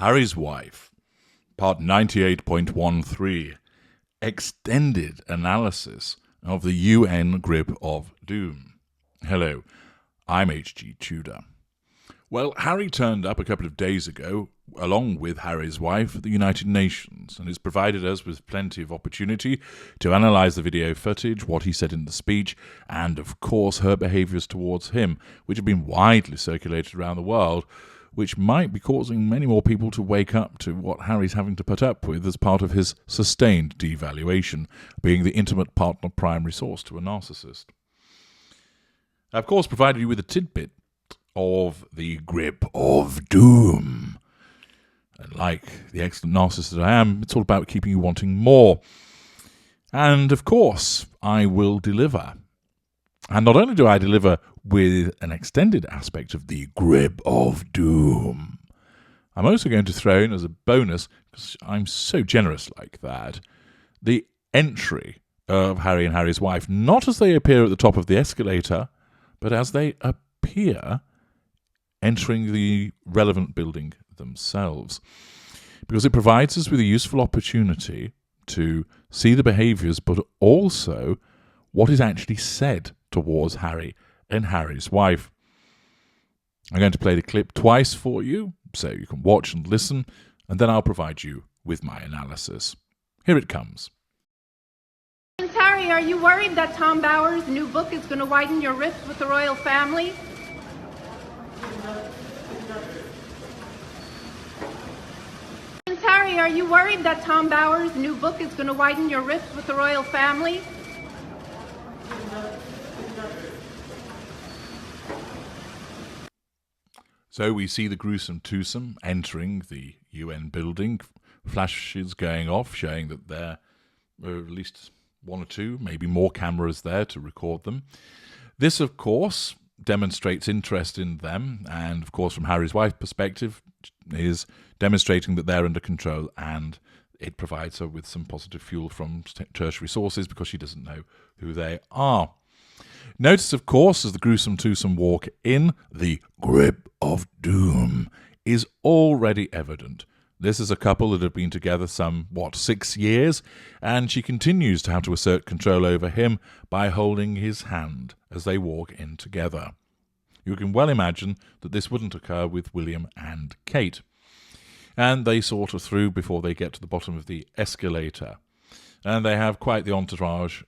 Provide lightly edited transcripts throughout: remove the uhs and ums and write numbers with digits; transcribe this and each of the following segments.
Harry's Wife, part 98.13, extended analysis of the UN grip of doom. Hello, I'm H.G. Tudor. Well, Harry turned up a couple of days ago, along with Harry's wife, at the United Nations, and has provided us with plenty of opportunity to analyse the video footage, what he said in the speech, and, of course, her behaviours towards him, which have been widely circulated around the world, which might be causing many more people to wake up to what Harry's having to put up with as part of his sustained devaluation, being the intimate partner primary source to a narcissist. I, of course, provided you with a tidbit of the grip of doom. And like the excellent narcissist that I am, it's all about keeping you wanting more. And, of course, I will deliver. And not only do I deliver with an extended aspect of the grip of doom, I'm also going to throw in as a bonus, because I'm so generous like that, the entry of Harry and Harry's wife, not as they appear at the top of the escalator, but as they appear entering the relevant building themselves. Because it provides us with a useful opportunity to see the behaviours, but also what is actually said towards Harry and Harry's wife. I'm going to play the clip twice for you, so you can watch and listen, and then I'll provide you with my analysis. Here it comes. Prince Harry, are you worried that Tom Bower's new book is going to widen your rift with the royal family? Prince Harry, are you worried that Tom Bower's new book is going to widen your rift with the royal family? So we see the gruesome twosome entering the UN building, flashes going off, showing that there are at least one or two, maybe more cameras there to record them. This, of course, demonstrates interest in them, and, of course, from Harry's wife's perspective, is demonstrating that they're under control, and it provides her with some positive fuel from tertiary sources because she doesn't know who they are. Notice, of course, as the gruesome twosome walk in, the grip of doom is already evident. This is a couple that have been together 6 years, and she continues to have to assert control over him by holding his hand as they walk in together. You can well imagine that this wouldn't occur with William and Kate. And they sort her through before they get to the bottom of the escalator. And they have quite the entourage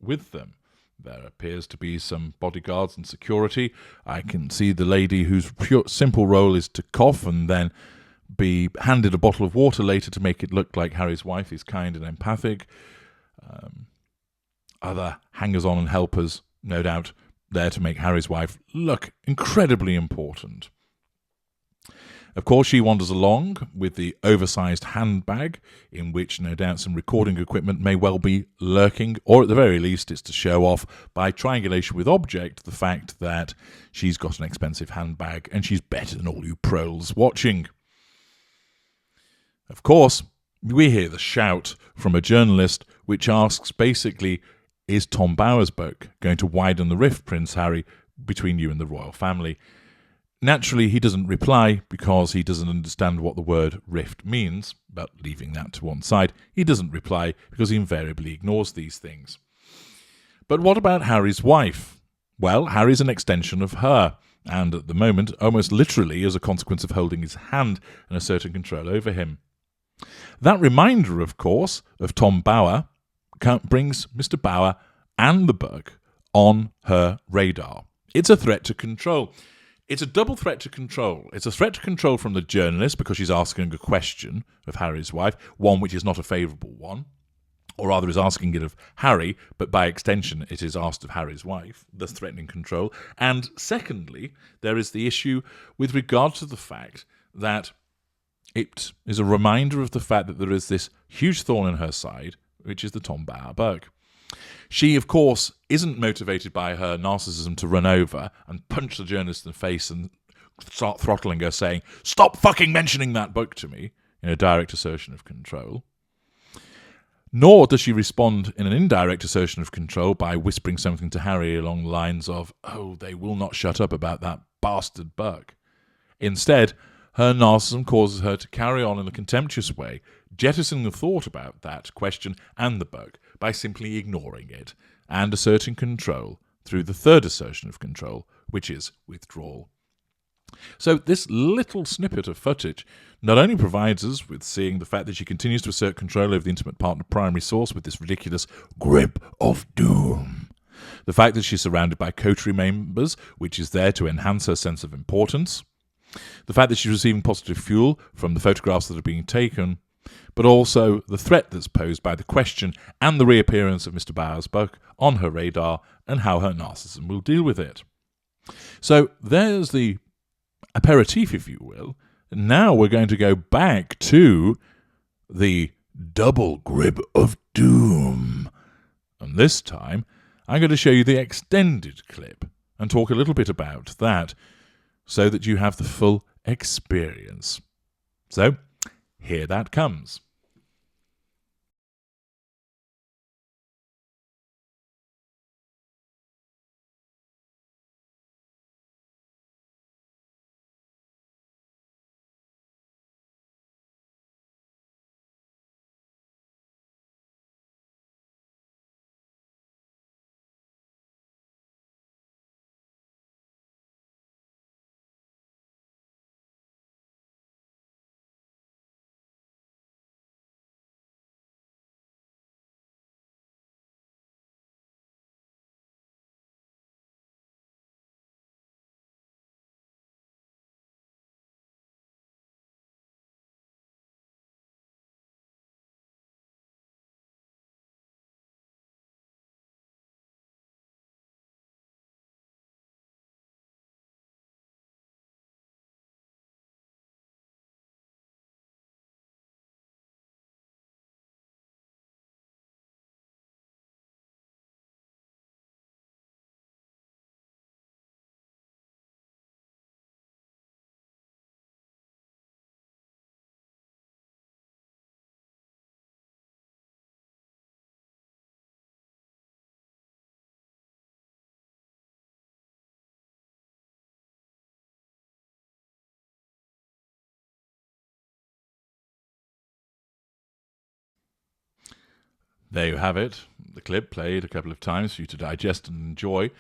with them. There appears to be some bodyguards and security. I can see the lady whose simple role is to cough and then be handed a bottle of water later to make it look like Harry's wife is kind and empathic. Other hangers-on and helpers, no doubt, there to make Harry's wife look incredibly important. Of course, she wanders along with the oversized handbag, in which no doubt some recording equipment may well be lurking, or at the very least it's to show off by triangulation with object the fact that she's got an expensive handbag and she's better than all you proles watching. Of course, we hear the shout from a journalist which asks basically, is Tom Bower's book going to widen the rift, Prince Harry, between you and the royal family? Naturally, he doesn't reply because he doesn't understand what the word rift means, but leaving that to one side, he doesn't reply because he invariably ignores these things. But what about Harry's wife? Well, Harry's an extension of her, and at the moment, almost literally as a consequence of holding his hand and asserting control over him. That reminder, of course, of Tom Bower brings Mr. Bower and the book on her radar. It's a threat to control. It's a double threat to control. It's a threat to control from the journalist because she's asking a question of Harry's wife, one which is not a favourable one, or rather is asking it of Harry, but by extension it is asked of Harry's wife, thus threatening control. And secondly, there is the issue with regard to the fact that it is a reminder of the fact that there is this huge thorn in her side, which is the Tom Bower book. She, of course, isn't motivated by her narcissism to run over and punch the journalist in the face and start throttling her, saying, "Stop fucking mentioning that book to me," in a direct assertion of control. Nor does she respond in an indirect assertion of control by whispering something to Harry along the lines of, "Oh, they will not shut up about that bastard book." Instead, her narcissism causes her to carry on in a contemptuous way, jettisoning the thought about that question and the book by simply ignoring it and asserting control through the third assertion of control, which is withdrawal. So this little snippet of footage not only provides us with seeing the fact that she continues to assert control over the intimate partner primary source with this ridiculous grip of doom, the fact that she's surrounded by coterie members, which is there to enhance her sense of importance, the fact that she's receiving positive fuel from the photographs that are being taken, but also the threat that's posed by the question and the reappearance of Mr. Bauer's book on her radar and how her narcissism will deal with it. So there's the aperitif, if you will. Now we're going to go back to the double grip of doom. And this time, I'm going to show you the extended clip and talk a little bit about that so that you have the full experience. So, here that comes. There you have it, the clip played a couple of times for you to digest and enjoy.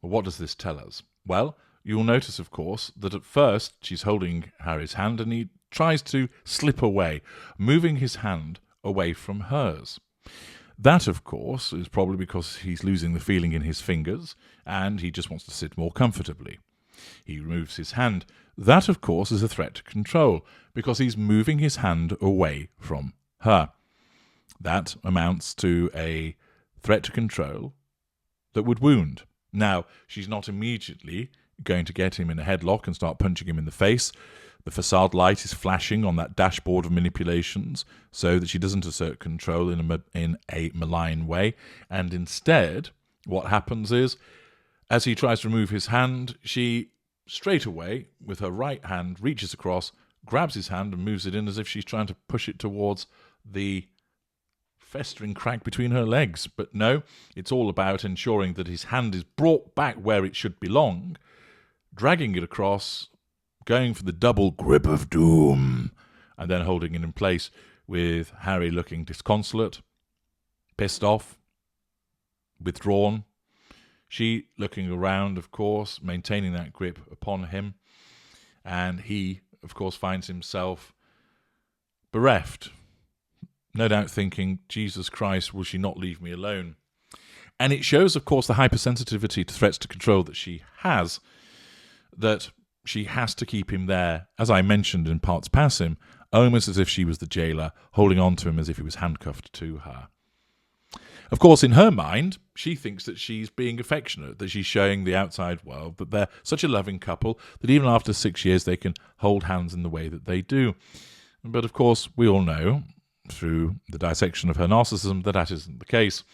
Well, what does this tell us? Well, you'll notice, of course, that at first she's holding Harry's hand and he tries to slip away, moving his hand away from hers. That, of course, is probably because he's losing the feeling in his fingers and he just wants to sit more comfortably. He removes his hand. That, of course, is a threat to control because he's moving his hand away from her. That amounts to a threat to control that would wound. Now, she's not immediately going to get him in a headlock and start punching him in the face. The facade light is flashing on that dashboard of manipulations so that she doesn't assert control in a malign way. And instead, what happens is, as he tries to remove his hand, she straight away, with her right hand, reaches across, grabs his hand and moves it in as if she's trying to push it towards the festering crack between her legs. But no, it's all about ensuring that his hand is brought back where it should belong, dragging it across, going for the double grip of doom, and then holding it in place with Harry looking disconsolate, pissed off, withdrawn. She looking around, of course, maintaining that grip upon him. And he, of course, finds himself bereft, no doubt thinking, Jesus Christ, will she not leave me alone? And it shows, of course, the hypersensitivity to threats to control that she has, that she has to keep him there, as I mentioned in parts past him, almost as if she was the jailer, holding on to him as if he was handcuffed to her. Of course, in her mind, she thinks that she's being affectionate, that she's showing the outside world that they're such a loving couple that even after 6 years they can hold hands in the way that they do. But of course, we all know, through the dissection of her narcissism, that that isn't the case.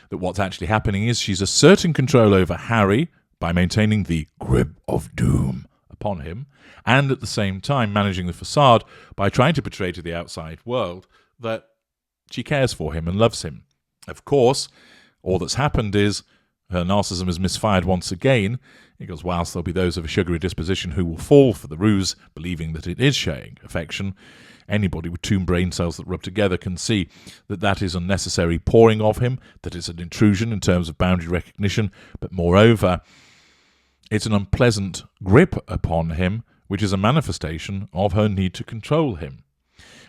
That what's actually happening is she's asserting control over Harry by maintaining the grip of doom upon him, and at the same time managing the facade by trying to portray to the outside world that she cares for him and loves him. Of course, all that's happened is her narcissism is misfired once again, because whilst there'll be those of a sugary disposition who will fall for the ruse, believing that it is showing affection, anybody with two brain cells that rub together can see that that is unnecessary pouring of him, that it's an intrusion in terms of boundary recognition, but moreover, it's an unpleasant grip upon him, which is a manifestation of her need to control him.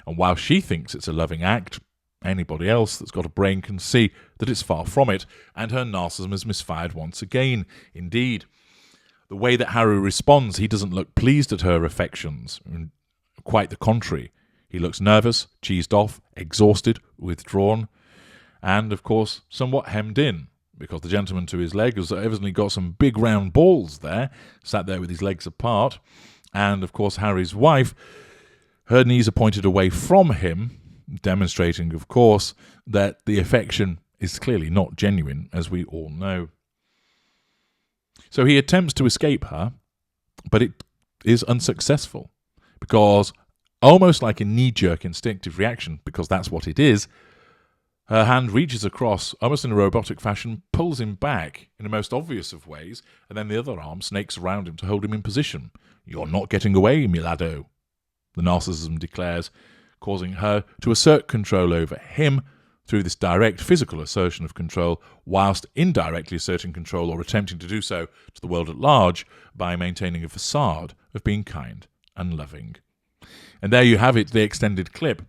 And while she thinks it's a loving act, anybody else that's got a brain can see that it's far from it, and her narcissism is misfired once again. Indeed, the way that Harry responds, he doesn't look pleased at her affections. Quite the contrary. He looks nervous, cheesed off, exhausted, withdrawn, and, of course, somewhat hemmed in, because the gentleman to his leg has evidently got some big round balls there, sat there with his legs apart, and, of course, Harry's wife, her knees are pointed away from him, demonstrating, of course, that the affection is clearly not genuine, as we all know. So he attempts to escape her, but it is unsuccessful, because almost like a knee-jerk instinctive reaction, because that's what it is, her hand reaches across, almost in a robotic fashion, pulls him back in the most obvious of ways, and then the other arm snakes around him to hold him in position. "You're not getting away, milado," the narcissism declares, causing her to assert control over him through this direct physical assertion of control, whilst indirectly asserting control or attempting to do so to the world at large by maintaining a facade of being kind and loving. And there you have it, the extended clip.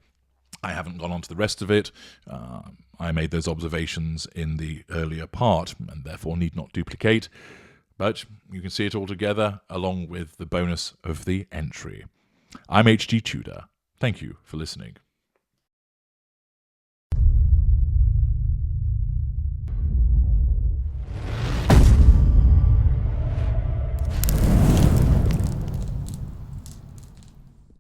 I haven't gone on to the rest of it. I made those observations in the earlier part and therefore need not duplicate, but you can see it all together along with the bonus of the entry. I'm H.G. Tudor. Thank you for listening.